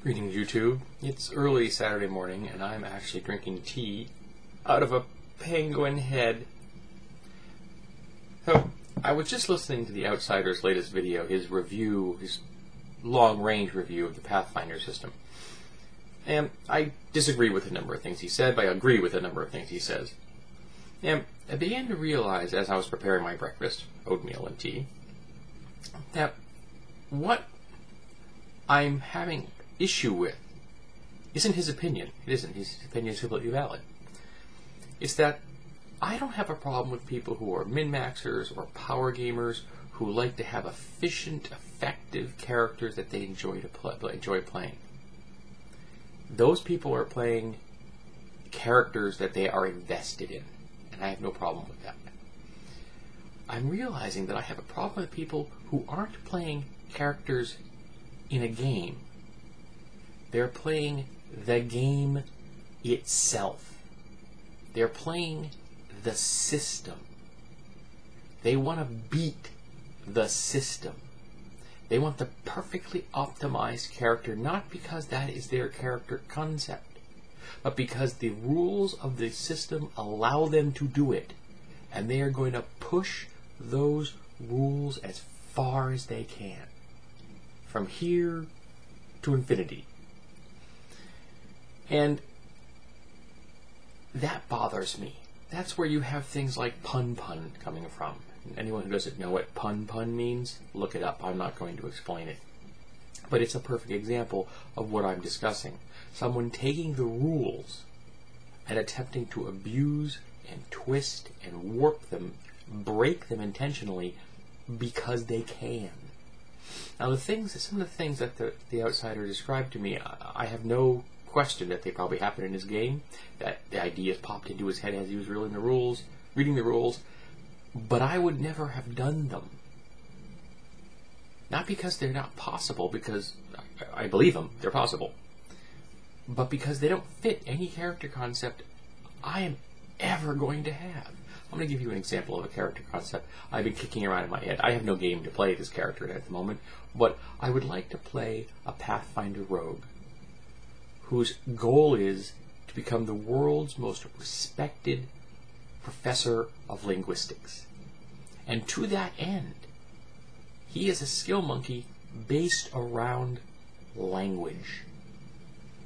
Greetings, YouTube. It's early Saturday morning, and I'm actually drinking tea out of a penguin head. So, I was just listening to The Outsiders' latest video, his review, his long-range review of the Pathfinder system. And I disagree with a number of things he said, but I agree with a number of things he says. And I began to realize, as I was preparing my breakfast, oatmeal and tea, that what I'm having issue with isn't his opinion. It isn't. His opinion is completely valid. It's that I don't have a problem with people who are min-maxers or power gamers who like to have efficient, effective characters that they enjoy playing. Those people are playing characters that they are invested in, and I have no problem with that. I'm realizing that I have a problem with people who aren't playing characters in a game. They're playing the game itself. They're playing the system. They want to beat the system. They want the perfectly optimized character, not because that is their character concept, but because the rules of the system allow them to do it. And they are going to push those rules as far as they can. From here to infinity. And that bothers me. That's where you have things like pun coming from. Anyone who doesn't know what pun means, look it up. I'm not going to explain it. But it's a perfect example of what I'm discussing. Someone taking the rules and attempting to abuse and twist and warp them, break them intentionally because they can. Now some of the things that the Outsider described to me, I have no question that they probably happened in his game, that the ideas popped into his head as he was reading the rules, but I would never have done them. Not because they're not possible, because I believe them, they're possible, but because they don't fit any character concept I am ever going to have. I'm going to give you an example of a character concept I've been kicking around in my head. I have no game to play this character at the moment, but I would like to play a Pathfinder rogue whose goal is to become the world's most respected professor of linguistics. And to that end, he is a skill monkey based around language.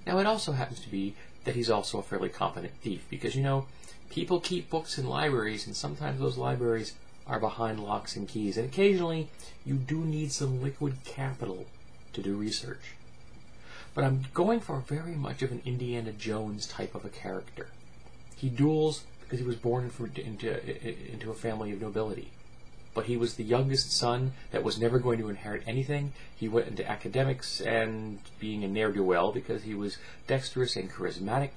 Now, it also happens to be that he's also a fairly competent thief, because, you know, people keep books in libraries, and sometimes those libraries are behind locks and keys, and occasionally you do need some liquid capital to do research. But I'm going for very much of an Indiana Jones type of a character. He duels because he was born into a family of nobility. But he was the youngest son that was never going to inherit anything. He went into academics and being a ne'er-do-well because he was dexterous and charismatic.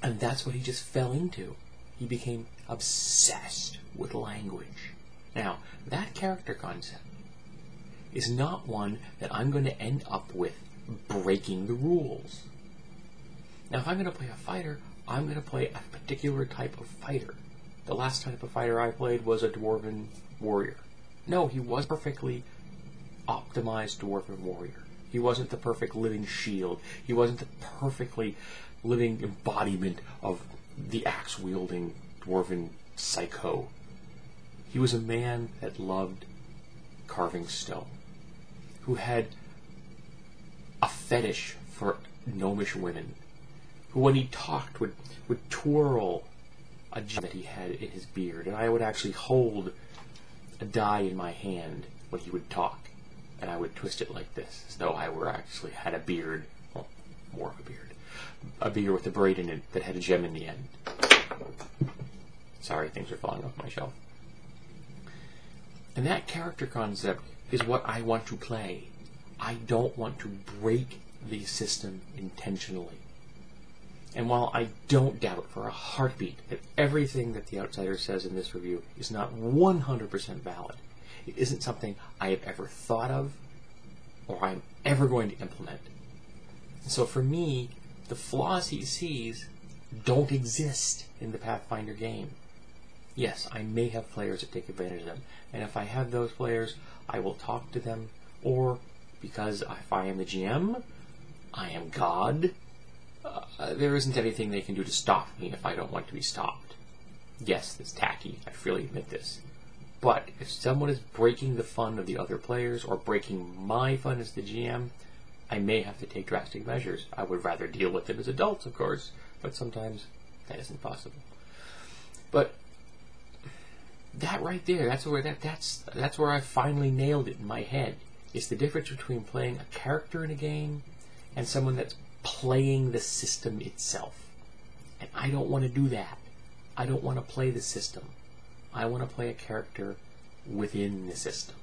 And that's what he just fell into. He became obsessed with language. Now, that character concept is not one that I'm going to end up with breaking the rules. Now, if I'm going to play a fighter, I'm going to play a particular type of fighter. The last type of fighter I played was a dwarven warrior. No, he was perfectly optimized dwarven warrior. He wasn't the perfect living shield. He wasn't the perfectly living embodiment of the axe-wielding dwarven psycho. He was a man that loved carving stone, who had a fetish for gnomish women, who when he talked would twirl a gem that he had in his beard, and I would actually hold a die in my hand when he would talk, and I would twist it like this, as though I actually had a beard, well, more of a beard with a braid in it that had a gem in the end. Sorry, things are falling off my shelf. And that character concept is what I want to play. I don't want to break the system intentionally. And while I don't doubt for a heartbeat that everything that the Outsider says in this review is not 100% valid, it isn't something I have ever thought of or I'm ever going to implement. And so for me, the flaws he sees don't exist in the Pathfinder game. Yes, I may have players that take advantage of them, and if I have those players, I will talk to them, or because if I am the GM, I am God. There isn't anything they can do to stop me if I don't want to be stopped. Yes, it's tacky. I freely admit this. But if someone is breaking the fun of the other players or breaking my fun as the GM, I may have to take drastic measures. I would rather deal with them as adults, of course, but sometimes that isn't possible. But that right there, that's where I finally nailed it in my head. It's the difference between playing a character in a game and someone that's playing the system itself. And I don't want to do that. I don't want to play the system. I want to play a character within the system.